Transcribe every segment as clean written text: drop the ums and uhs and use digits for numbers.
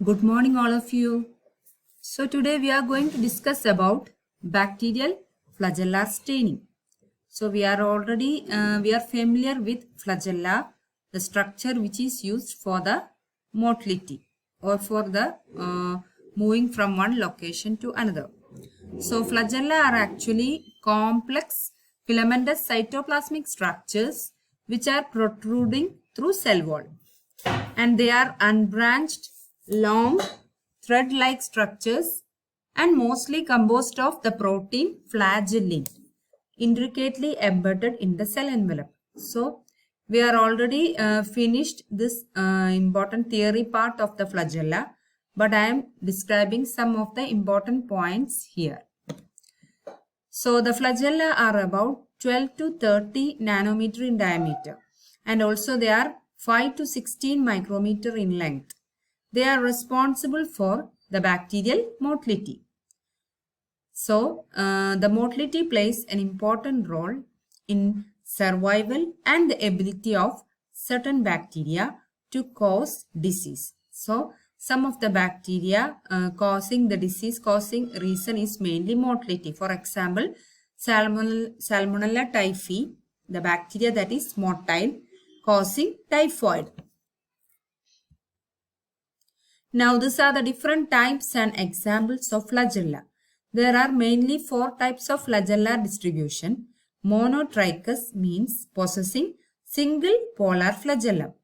Good morning, all of you. So today we are going to discuss about bacterial flagellar staining. So we are familiar with flagella, the structure which is used for the motility or for the moving from one location to another. So flagella are actually complex filamentous cytoplasmic structures which are protruding through cell wall, and they are unbranched, long, thread-like structures and mostly composed of the protein flagellin, intricately embedded in the cell envelope. So, we are already finished this important theory part of the flagella, but I am describing some of the important points here. So, the flagella are about 12 to 30 nanometer in diameter, and also they are 5 to 16 micrometer in length. They are responsible for the bacterial motility. So, the motility plays an important role in survival and the ability of certain bacteria to cause disease. So, some of the bacteria causing the disease causing reason is mainly motility. For example, Salmonella typhi, the bacteria that is motile, causing typhoid. Now, these are the different types and examples of flagella. There are mainly 4 types of flagellar distribution. Monotrichous means possessing single polar flagellum.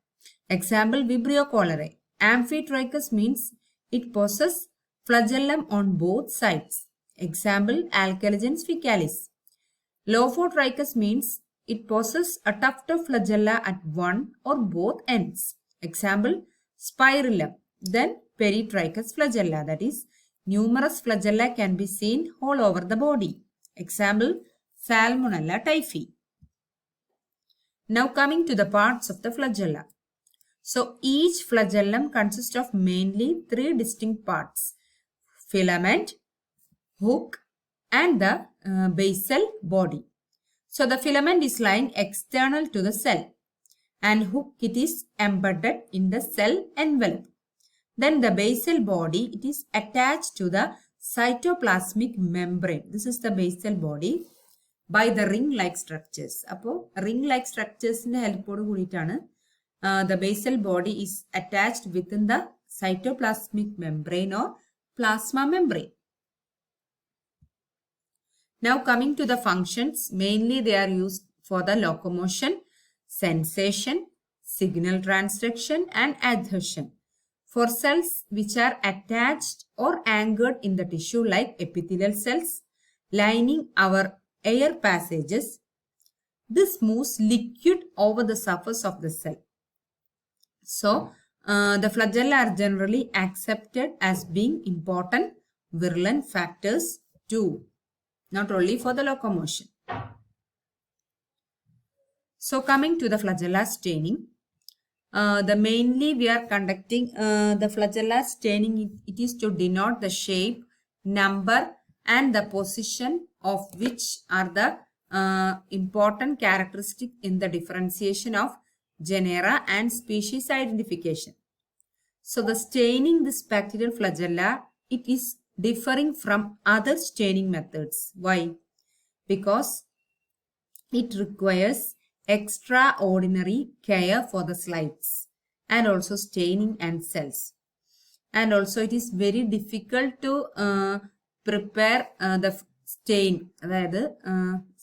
Example, Vibrio cholerae. Amphitrichous means it possesses flagellum on both sides. Example, Alcaligens faecalis. Lophotrichous means it possesses a tuft of flagella at one or both ends. Example, Spirillum. Then Peritrichous flagella, that is, numerous flagella can be seen all over the body. Example, Salmonella typhi. Now coming to the parts of the flagella. So each flagellum consists of mainly 3 distinct parts: filament, hook, and the basal body. So the filament is lying external to the cell, and hook it is embedded in the cell envelope. Then the basal body, it is attached to the cytoplasmic membrane. This is the basal body by the ring-like structures. Appo ring-like structures in the help the basal body is attached within the cytoplasmic membrane or plasma membrane. Now coming to the functions, mainly they are used for the locomotion, sensation, signal transduction and adhesion. For cells which are attached or anchored in the tissue like epithelial cells lining our air passages, this moves liquid over the surface of the cell. So, the flagella are generally accepted as being important virulent factors too, not only for the locomotion. So, coming to the flagella staining, the mainly we are conducting the flagella staining. It is to denote the shape, number, and the position of which are the important characteristic in the differentiation of genera and species identification. So the staining this bacterial flagella, it is differing from other staining methods. Why? Because it requires extraordinary care for the slides and also staining and cells. And also it is very difficult to prepare the stain. അതായത്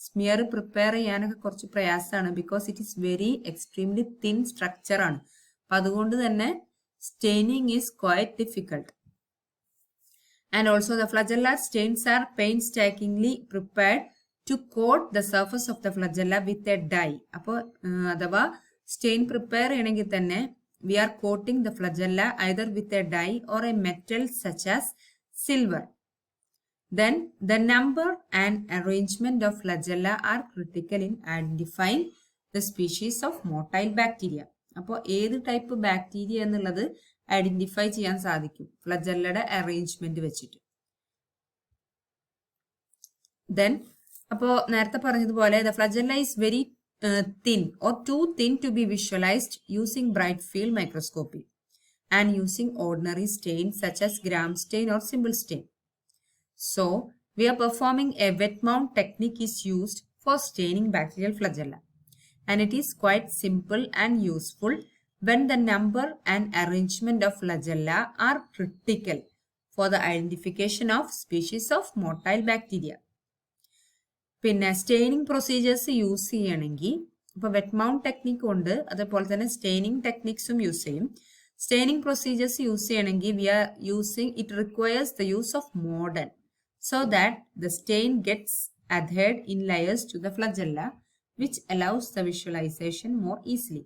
smear prepare ചെയ്യാനൊക്കെ കുറച്ച് പ്രയാസമാണ്, because it is very extremely thin structure ആണ്. അപ്പം അതുകൊണ്ട് തന്നെ staining is quite difficult. And also the flagellar stains are painstakingly prepared to coat the surface of the flagella with a dye. അപ്പോൾ അഥവാ stain prepare ചെയ്യണമെങ്കിൽ തന്നെ we are coating the flagella either with a dye or a metal such as silver. Then the number and arrangement of flagella are critical in identifying the species of motile bacteria. അപ്പോൾ ഏത് type bacteria എന്നുള്ളത് identify ചെയ്യാൻ സാധിക്കും ഫ്ലജല്ലയുടെ arrangement വെച്ചിട്ട്. Then അപ്പോൾ നേരത്തെ പറഞ്ഞതുപോലെ the flagella is very thin or too thin to be visualized using bright field microscopy. and using ordinary stain such as gram stain or symbol stain. So, we are performing a wet mount technique is used for staining bacterial flagella, and it is quite simple and useful when the number and arrangement of flagella are critical for the identification of species of motile bacteria. പിന്നെ staining procedures use ചെയ്യണമെങ്കിൽ ഇപ്പോൾ wet mount technique ഉണ്ട്, അതേപോലെ തന്നെ staining ടെക്നിക്സും use ചെയ്യും. Staining procedures use ചെയ്യണമെങ്കിൽ we are using it requires the use of mordant so that the stain gets adhered in layers to the flagella, which allows the visualization more easily.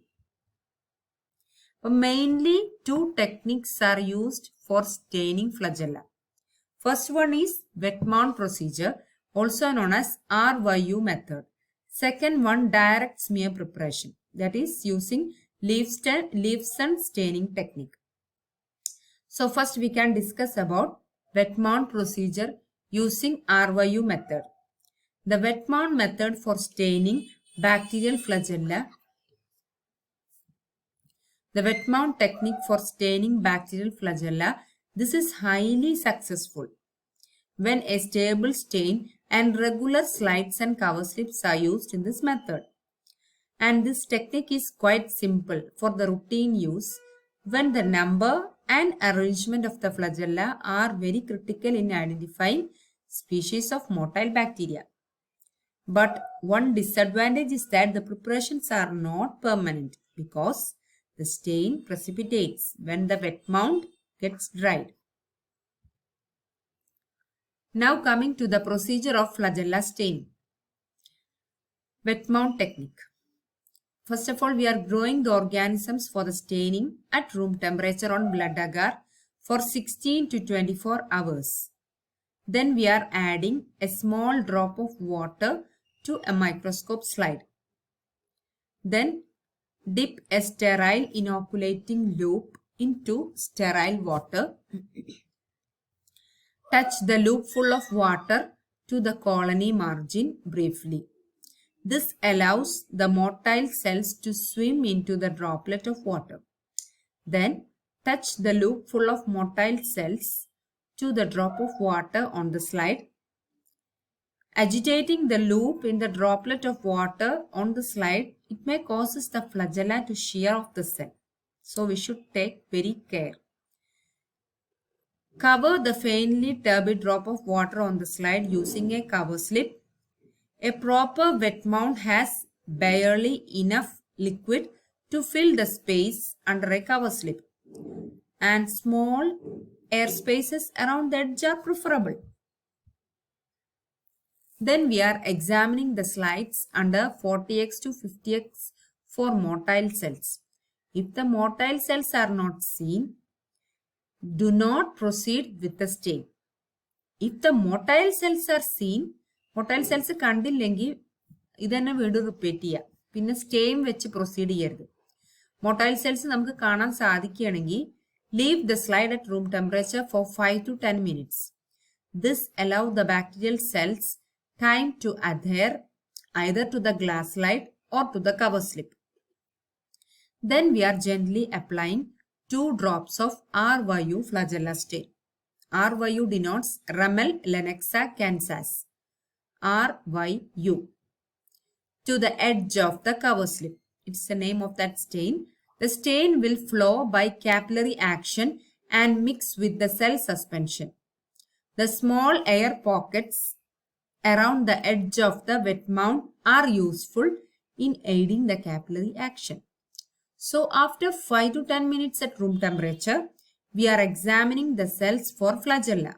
But mainly two techniques are used for staining flagella. First one is wet mount procedure, also known as RYU method. Second one, direct smear preparation, that is using Leaveson staining technique. So first we can discuss about wet mount procedure using RYU method. The wet mount method for staining bacterial flagella. The wet mount technique for staining bacterial flagella. This is highly successful when a stable stain and regular slides and cover slips are used in this method. And this technique is quite simple for the routine use when the number and arrangement of the flagella are very critical in identifying species of motile bacteria. But one disadvantage is that the preparations are not permanent because the stain precipitates when the wet mount gets dried. Now coming to the procedure of flagella staining. Wet mount technique. First of all, we are growing the organisms for the staining at room temperature on blood agar for 16 to 24 hours. Then we are adding a small drop of water to a microscope slide. Then dip a sterile inoculating loop into sterile water. Touch the loop full of water to the colony margin briefly. This allows the motile cells to swim into the droplet of water. Then touch the loop full of motile cells to the drop of water on the slide. Agitating the loop in the droplet of water on the slide, it may cause the flagella to shear off the cell. So we should take very care. Cover the faintly turbid drop of water on the slide using a cover slip. A proper wet mount has barely enough liquid to fill the space under a cover slip, and small air spaces around the edge are preferable. Then we are examining the slides under 40x to 50x for motile cells. If the motile cells are not seen, do not proceed with the stain. If the motile cells are seen, motile cells കണ്ടില്ലെങ്കിൽ ഇതന്നെ വീണ്ടും repeat ചെയ്യുക. പിന്നെ stain വെച്ച് proceed ചെയ്യരുത്. Motile cells നമുക്ക് കാണാൻ സാധിക്കുകയാണെങ്കിൽ leave the slide at room temperature for 5 to 10 minutes. This allows the bacterial cells time to adhere either to the glass slide or to the cover slip. Then we are gently applying 2 drops of RYU flagella stain. RYU denotes Ramel Lenexa Kansas. RYU. To the edge of the cover slip. It's the name of that stain. The stain will flow by capillary action and mix with the cell suspension. The small air pockets around the edge of the wet mount are useful in aiding the capillary action. So after 5 to 10 minutes at room temperature, we are examining the cells for flagella.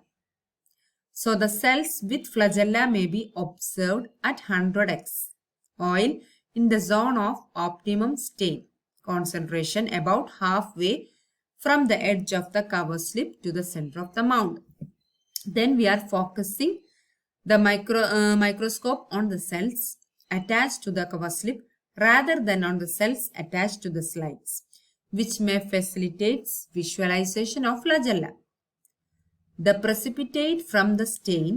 So the cells with flagella may be observed at 100x oil in the zone of optimum stain concentration about halfway from the edge of the cover slip to the center of the mount. Then we are focusing the microscope on the cells attached to the cover slip rather than on the cells attached to the slides, which may facilitate visualization of flagella. The precipitate from the stain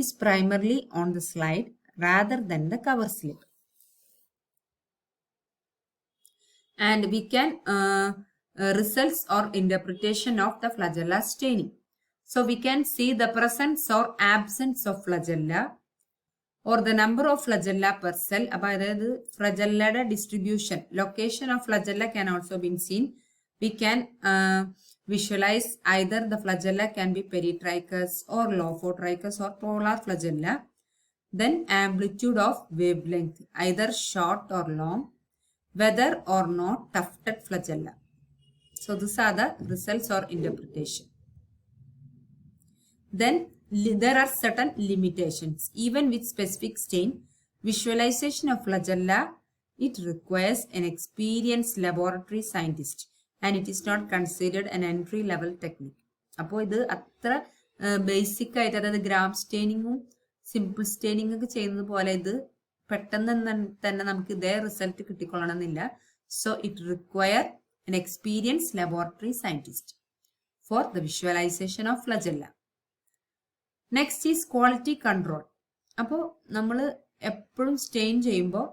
is primarily on the slide rather than the cover slip. And we can results or interpretation of the flagella staining. So we can see the presence or absence of flagella or the number of flagella per cell. അതായത് flagella distribution, location of flagella can also be seen. We can visualize either the flagella can be peritrichous or lophotrichous or polar flagella. Then amplitude of wavelength, either short or long, whether or not tufted flagella. So these are the results or interpretation. Then there are certain limitations. Even with specific stain, visualization of flagella, it requires an experienced laboratory scientist and it is not considered an entry level technique. അപ്പോൾ ഇത് അത്ര basic ആയിട്ട്, അതായത് gram സ്റ്റെയിനിങ്ങും simple staining ഒക്കെ ചെയ്യുന്നത് പോലെ ഇത് പെട്ടെന്ന് തന്നെ നമുക്ക് ഇതേ റിസൾട്ട് കിട്ടിക്കൊള്ളണമെന്നില്ല. So it require an experienced laboratory scientist for the visualization of flagella. Next is quality control. അപ്പോൾ നമ്മൾ എപ്പോഴും സ്റ്റെയിൻ ചെയ്യുമ്പോൾ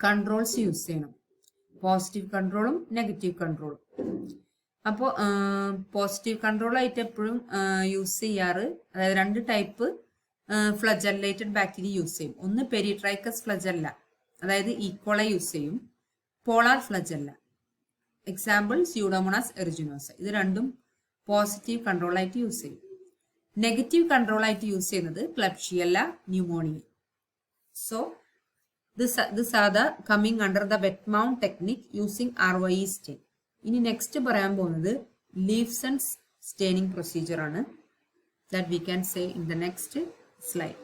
കൺട്രോൾസ് യൂസ് ചെയ്യണം. പോസിറ്റീവ് കൺട്രോളും നെഗറ്റീവ് കൺട്രോളും. അപ്പോൾ പോസിറ്റീവ് കൺട്രോളായിട്ട് എപ്പോഴും യൂസ് ചെയ്യാറ്, അതായത് 2 ടൈപ്പ് ഫ്ലജല്ലേറ്റഡ് ബാക്ടീരിയ യൂസ് ചെയ്യും. ഒന്ന് പെരിട്രൈക്കസ് ഫ്ലജല്ല, അതായത് ഈക്കോളെ യൂസ് ചെയ്യും. Polar flagella, example Pseudomonas aeruginosa. ഇത് രണ്ടും പോസിറ്റീവ് കൺട്രോൾ ആയിട്ട് യൂസ് ചെയ്യും. നെഗറ്റീവ് കൺട്രോൾ ആയിട്ട് യൂസ് ചെയ്യുന്നത് Klebsiella pneumonia. So this are the coming under the wet mount technique using RYE stain. ഇനി നെക്സ്റ്റ് പറയാൻ പോകുന്നത് ലീവ്സൺസ് സ്റ്റെയിനിങ് പ്രൊസീജിയർ ആണ്. That we can say in the next slide.